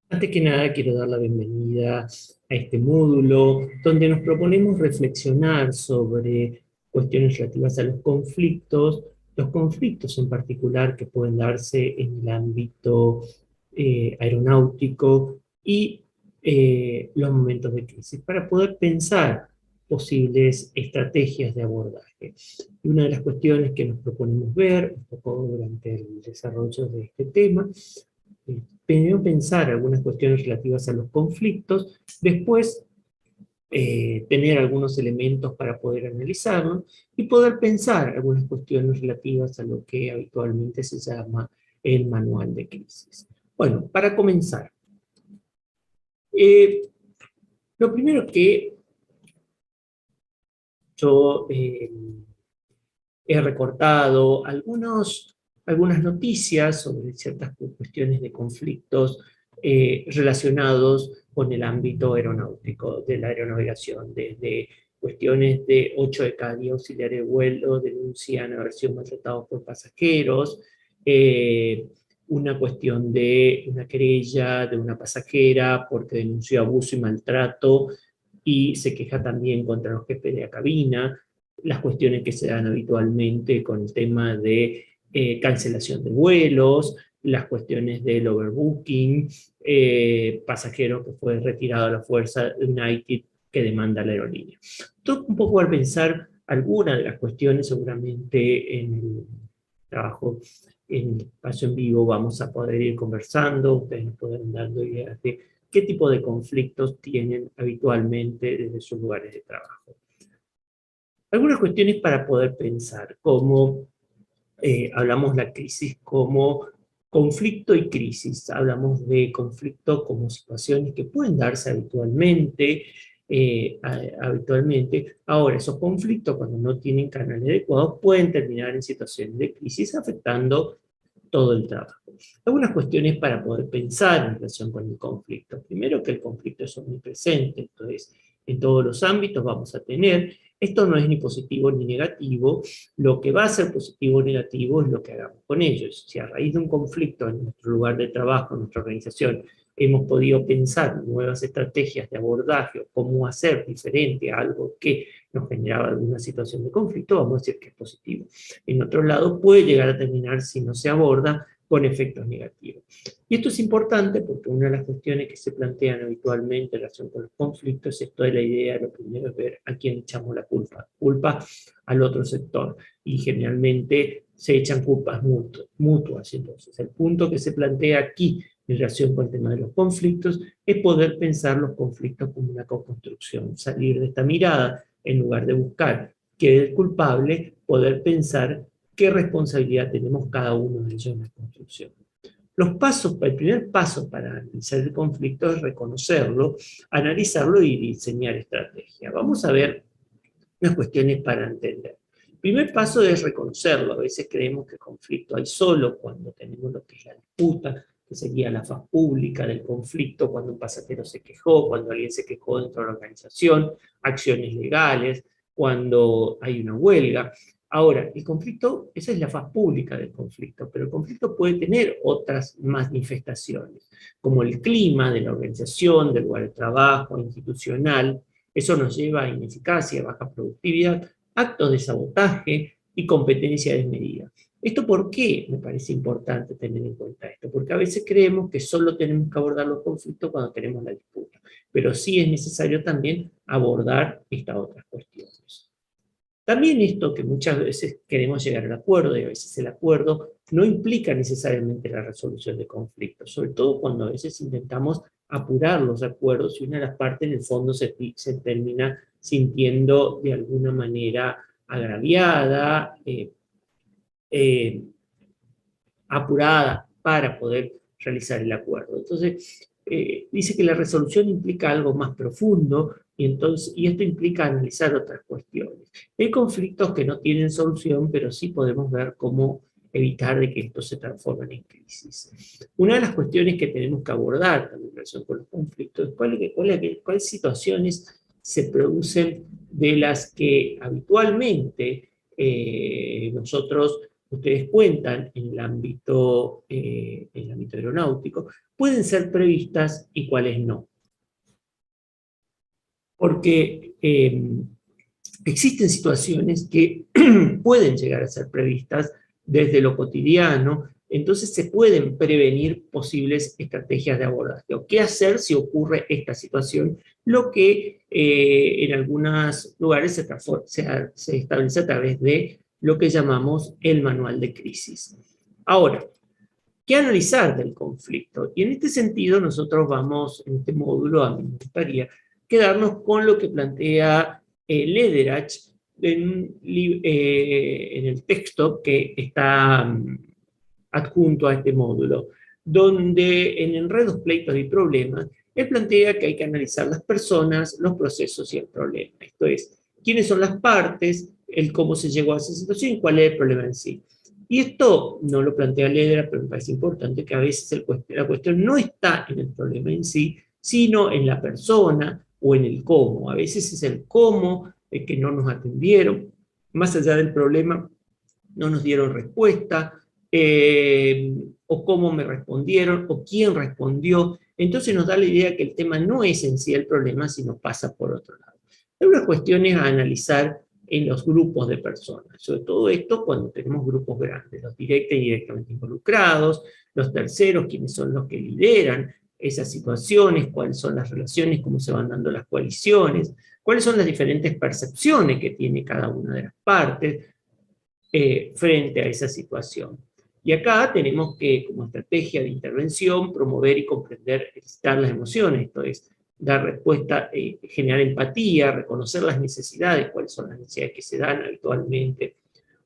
Antes que nada, quiero dar la bienvenida a este módulo donde nos proponemos reflexionar sobre cuestiones relativas a los conflictos en particular que pueden darse en el ámbito aeronáutico y los momentos de crisis, para poder pensar posibles estrategias de abordaje. Y una de las cuestiones que nos proponemos ver un poco durante el desarrollo de este tema, primero pensar algunas cuestiones relativas a los conflictos, después tener algunos elementos para poder analizarlos y poder pensar algunas cuestiones relativas a lo que habitualmente se llama el manual de crisis. Bueno, para comenzar, eh, lo primero que yo he recortado algunas noticias sobre ciertas cuestiones de conflictos relacionados con el ámbito aeronáutico, de la aeronavegación, desde cuestiones de 8 de cada 10 auxiliares de vuelo denuncian haber sido maltratados por pasajeros, una cuestión de una querella de una pasajera porque denunció abuso y maltrato y se queja también contra los jefes de la cabina, las cuestiones que se dan habitualmente con el tema de cancelación de vuelos, las cuestiones del overbooking, pasajero que fue retirado a la fuerza de United que demanda la aerolínea. Todo un poco al pensar algunas de las cuestiones, seguramente en el trabajo, en el espacio en vivo, vamos a poder ir conversando, ustedes nos podrán dando ideas de qué tipo de conflictos tienen habitualmente desde sus lugares de trabajo. Algunas cuestiones para poder pensar, como hablamos la crisis como conflicto y crisis, hablamos de conflicto como situaciones que pueden darse habitualmente. Ahora, esos conflictos, cuando no tienen canales adecuados, pueden terminar en situaciones de crisis afectando todo el trabajo. Algunas cuestiones para poder pensar en relación con el conflicto. Primero, que el conflicto es omnipresente, entonces en todos los ámbitos vamos a tener. Esto no es ni positivo ni negativo, lo que va a ser positivo o negativo es lo que hagamos con ellos. Si a raíz de un conflicto en nuestro lugar de trabajo, en nuestra organización, hemos podido pensar nuevas estrategias de abordaje o cómo hacer diferente a algo que nos generaba alguna situación de conflicto, vamos a decir que es positivo. En otro lado, puede llegar a terminar, si no se aborda, con efectos negativos. Y esto es importante porque una de las cuestiones que se plantean habitualmente en relación con los conflictos es toda la idea, lo primero es ver a quién echamos la culpa. Culpa al otro sector. Y generalmente se echan culpas mutuas. Entonces, el punto que se plantea aquí en relación con el tema de los conflictos es poder pensar los conflictos como una co-construcción, salir de esta mirada en lugar de buscar que es el culpable, poder pensar qué responsabilidad tenemos cada uno de ellos en la construcción. Los pasos, el primer paso para analizar el conflicto es reconocerlo, analizarlo y diseñar estrategia. Vamos a ver unas cuestiones para entender. El primer paso es reconocerlo. A veces creemos que conflicto hay solo cuando tenemos lo que es la disputa, que sería la faz pública del conflicto, cuando un pasajero se quejó, cuando alguien se quejó dentro de la organización, acciones legales, cuando hay una huelga. Ahora, el conflicto, esa es la faz pública del conflicto, pero el conflicto puede tener otras manifestaciones, como el clima de la organización, del lugar de trabajo, institucional. Eso nos lleva a ineficacia, baja productividad, actos de sabotaje y competencia desmedida. ¿Esto por qué me parece importante tener en cuenta esto? Porque a veces creemos que solo tenemos que abordar los conflictos cuando tenemos la disputa, pero sí es necesario también abordar estas otras cuestiones. También esto que muchas veces queremos llegar al acuerdo y a veces el acuerdo no implica necesariamente la resolución de conflictos, sobre todo cuando a veces intentamos apurar los acuerdos y una de las partes en el fondo se termina sintiendo de alguna manera agraviada, eh, apurada para poder realizar el acuerdo. Entonces, dice que la resolución implica algo más profundo y esto implica analizar otras cuestiones. Hay conflictos que no tienen solución, pero sí podemos ver cómo evitar de que esto se transforme en crisis. Una de las cuestiones que tenemos que abordar en relación con los conflictos es cuáles situaciones se producen de las que habitualmente nosotros ustedes cuentan en el ámbito aeronáutico, pueden ser previstas y cuáles no. Porque existen situaciones que pueden llegar a ser previstas desde lo cotidiano, entonces se pueden prevenir posibles estrategias de abordaje, o qué hacer si ocurre esta situación, lo que en algunos lugares se establece a través de lo que llamamos el manual de crisis. Ahora, ¿qué analizar del conflicto? Y en este sentido nosotros vamos, en este módulo, a mí me gustaría quedarnos con lo que plantea Lederach en el texto que está adjunto a este módulo, donde en Enredos, Pleitos y Problemas, él plantea que hay que analizar las personas, los procesos y el problema. Esto es, quiénes son las partes, el cómo se llegó a esa situación y cuál es el problema en sí. Y esto no lo plantea Lederach, pero me parece importante que a veces la cuestión no está en el problema en sí, sino en la persona o en el cómo. A veces es el cómo, el que no nos atendieron, más allá del problema, no nos dieron respuesta, o cómo me respondieron, o quién respondió. Entonces nos da la idea que el tema no es en sí el problema, sino pasa por otro lado. Hay unas cuestiones a analizar en los grupos de personas, sobre todo esto cuando tenemos grupos grandes, los directos y directamente involucrados, los terceros, quienes son los que lideran esas situaciones, cuáles son las relaciones, cómo se van dando las coaliciones, cuáles son las diferentes percepciones que tiene cada una de las partes frente a esa situación. Y acá tenemos que, como estrategia de intervención, promover y comprender, excitar las emociones, esto es, dar respuesta, generar empatía, reconocer las necesidades, cuáles son las necesidades que se dan habitualmente.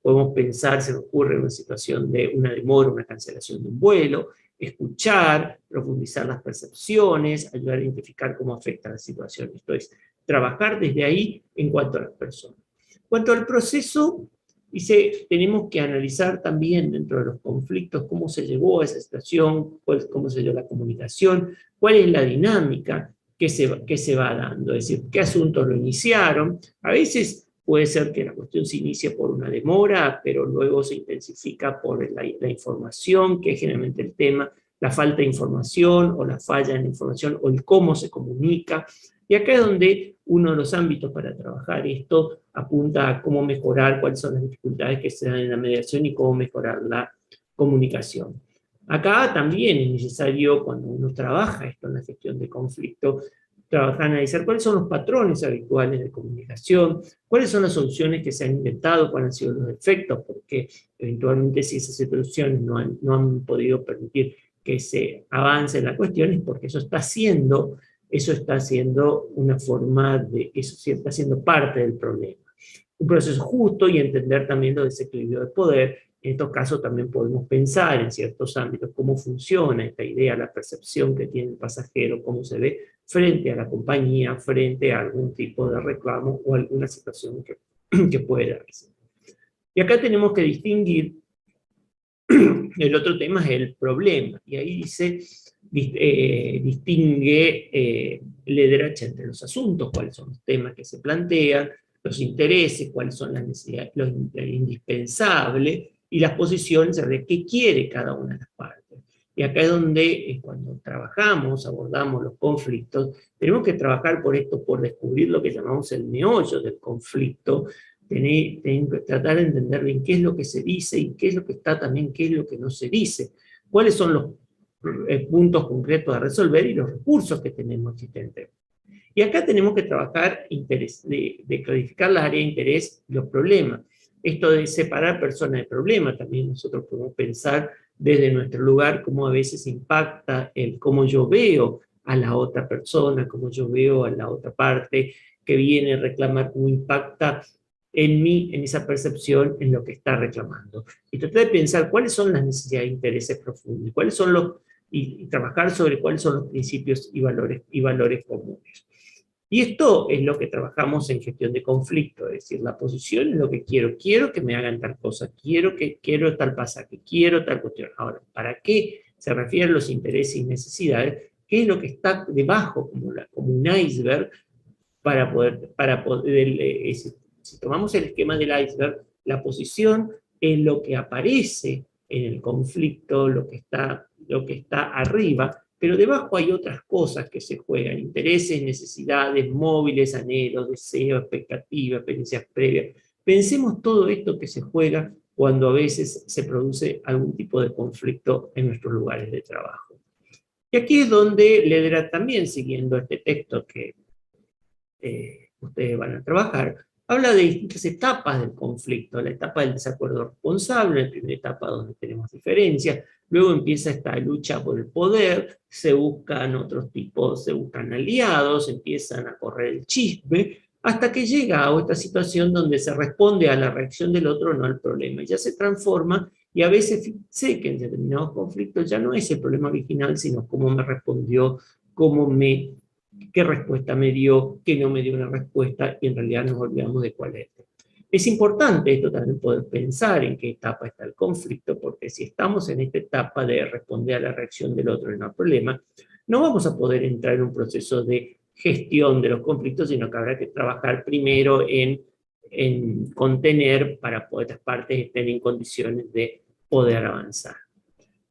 Podemos pensar, se me ocurre una situación de una demora, una cancelación de un vuelo, escuchar, profundizar las percepciones, ayudar a identificar cómo afecta la situación. Esto es, trabajar desde ahí en cuanto a las personas. En cuanto al proceso, dice, tenemos que analizar también dentro de los conflictos cómo se llegó a esa situación, cómo se dio la comunicación, cuál es la dinámica que se va dando, es decir, qué asuntos lo iniciaron. A veces puede ser que la cuestión se inicie por una demora, pero luego se intensifica por la información, que es generalmente el tema, la falta de información o la falla en la información o el cómo se comunica. Y acá es donde uno de los ámbitos para trabajar esto apunta a cómo mejorar, cuáles son las dificultades que se dan en la mediación y cómo mejorar la comunicación. Acá también es necesario, cuando uno trabaja esto en la gestión de conflicto, trabajar, analizar cuáles son los patrones habituales de comunicación, cuáles son las soluciones que se han inventado, cuáles han sido los efectos, porque eventualmente si esas soluciones no han podido permitir que se avance en la cuestión, es porque eso está siendo una forma de, eso está siendo parte del problema. Un proceso justo y entender también los desequilibrios de poder. En estos casos también podemos pensar en ciertos ámbitos cómo funciona esta idea, la percepción que tiene el pasajero, cómo se ve frente a la compañía, frente a algún tipo de reclamo o alguna situación que puede darse. Y acá tenemos que distinguir, el otro tema es el problema, y ahí dice, distingue Lederach entre los asuntos, cuáles son los temas que se plantean, los intereses, cuáles son las necesidades, lo indispensable, y las posiciones de qué quiere cada una de las partes. Y acá es donde, cuando trabajamos, abordamos los conflictos, tenemos que trabajar por esto, por descubrir lo que llamamos el meollo del conflicto, tratar de entender bien qué es lo que se dice y qué es lo que está también, qué es lo que no se dice, cuáles son los puntos concretos a resolver y los recursos que tenemos existentes. Y acá tenemos que trabajar de clarificar las áreas de interés y los problemas. Esto de separar personas de problemas, también nosotros podemos pensar desde nuestro lugar cómo a veces impacta el cómo yo veo a la otra persona, cómo yo veo a la otra parte que viene a reclamar, cómo impacta en mí, en esa percepción, en lo que está reclamando. Y tratar de pensar cuáles son las necesidades e intereses profundos, cuáles son y trabajar sobre cuáles son los principios y valores comunes. Y esto es lo que trabajamos en gestión de conflicto, es decir, la posición es lo que quiero que me hagan tal cosa, quiero tal pasaje, quiero tal cuestión. Ahora, ¿para qué se refieren los intereses y necesidades? ¿Qué es lo que está debajo, como un iceberg, para poder si tomamos el esquema del iceberg, la posición en lo que aparece en el conflicto, lo que está arriba, pero debajo hay otras cosas que se juegan, intereses, necesidades, móviles, anhelos, deseos, expectativas, experiencias previas. Pensemos todo esto que se juega cuando a veces se produce algún tipo de conflicto en nuestros lugares de trabajo. Y aquí es donde Lederach, también siguiendo este texto que ustedes van a trabajar, habla de distintas etapas del conflicto: la etapa del desacuerdo responsable, la primera etapa donde tenemos diferencias, luego empieza esta lucha por el poder, se buscan otros tipos, se buscan aliados, empiezan a correr el chisme, hasta que llega a esta situación donde se responde a la reacción del otro, no al problema, y ya se transforma. Y a veces sé que en determinados conflictos ya no es el problema original, sino cómo me respondió, qué respuesta me dio, qué no me dio una respuesta, y en realidad nos olvidamos de cuál es. Es importante esto también, poder pensar en qué etapa está el conflicto, porque si estamos en esta etapa de responder a la reacción del otro en el problema, no vamos a poder entrar en un proceso de gestión de los conflictos, sino que habrá que trabajar primero en contener para que otras partes estén en condiciones de poder avanzar.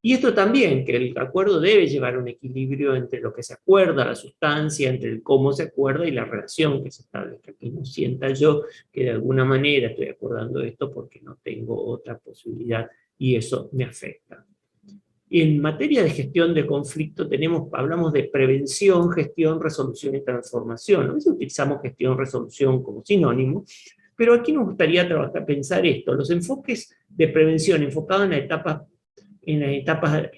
Y esto también, que el acuerdo debe llevar un equilibrio entre lo que se acuerda, la sustancia, entre el cómo se acuerda y la relación que se establezca. Que no sienta yo que de alguna manera estoy acordando esto porque no tengo otra posibilidad y eso me afecta. Y en materia de gestión de conflicto hablamos de prevención, gestión, resolución y transformación. A veces utilizamos gestión, resolución como sinónimo, pero aquí nos gustaría pensar esto: los enfoques de prevención enfocados en las etapas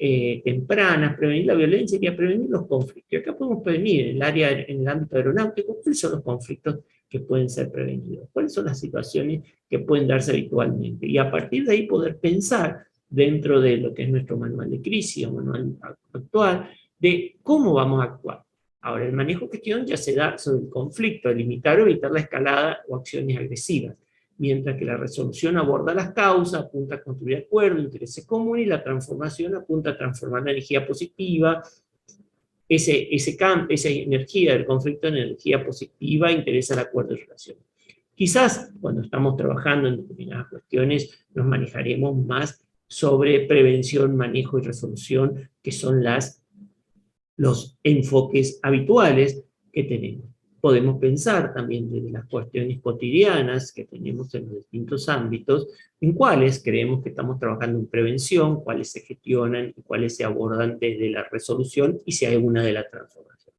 tempranas, prevenir la violencia y prevenir los conflictos. Y acá podemos prevenir en el ámbito aeronáutico. ¿Cuáles son los conflictos que pueden ser prevenidos? ¿Cuáles son las situaciones que pueden darse habitualmente? Y a partir de ahí poder pensar, dentro de lo que es nuestro manual de crisis o manual actual, de cómo vamos a actuar. Ahora, el manejo-gestión ya se da sobre el conflicto, limitar o evitar la escalada o acciones agresivas, mientras que la resolución aborda las causas, apunta a construir acuerdos, intereses comunes, y la transformación apunta a transformar la energía positiva, esa energía del conflicto en energía positiva, interesa el acuerdo y relación. Quizás cuando estamos trabajando en determinadas cuestiones nos manejaremos más sobre prevención, manejo y resolución, que son los enfoques habituales que tenemos. Podemos pensar también desde las cuestiones cotidianas que tenemos en los distintos ámbitos, en cuáles creemos que estamos trabajando en prevención, cuáles se gestionan y cuáles se abordan desde la resolución, y si hay una de la transformación.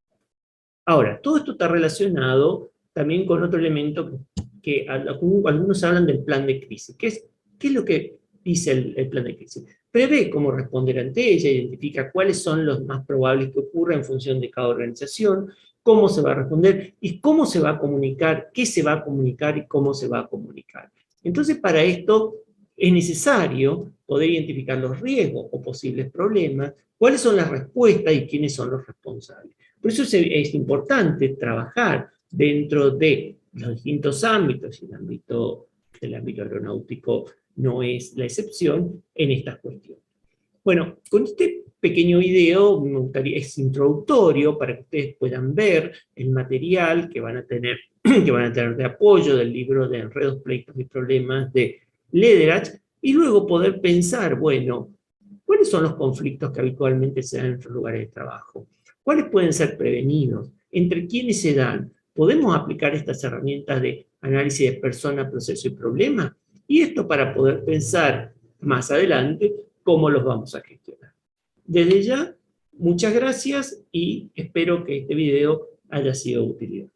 Ahora, todo esto está relacionado también con otro elemento que algunos hablan del plan de crisis. ¿Qué es lo que dice el plan de crisis? Prevé cómo responder ante ella, identifica cuáles son los más probables que ocurra en función de cada organización, cómo se va a responder y cómo se va a comunicar, qué se va a comunicar y cómo se va a comunicar. Entonces, para esto es necesario poder identificar los riesgos o posibles problemas, cuáles son las respuestas y quiénes son los responsables. Por eso es importante trabajar dentro de los distintos ámbitos, y el ámbito aeronáutico no es la excepción en estas cuestiones. Bueno, con este pequeño video es introductorio para que ustedes puedan ver el material que van a tener de apoyo del libro de Enredos, Pleitos y Problemas de Lederach, y luego poder pensar, bueno, ¿cuáles son los conflictos que habitualmente se dan en nuestros lugares de trabajo? ¿Cuáles pueden ser prevenidos? ¿Entre quiénes se dan? ¿Podemos aplicar estas herramientas de análisis de persona, proceso y problema? Y esto para poder pensar más adelante cómo los vamos a gestionar. Desde ya, muchas gracias y espero que este video haya sido de utilidad.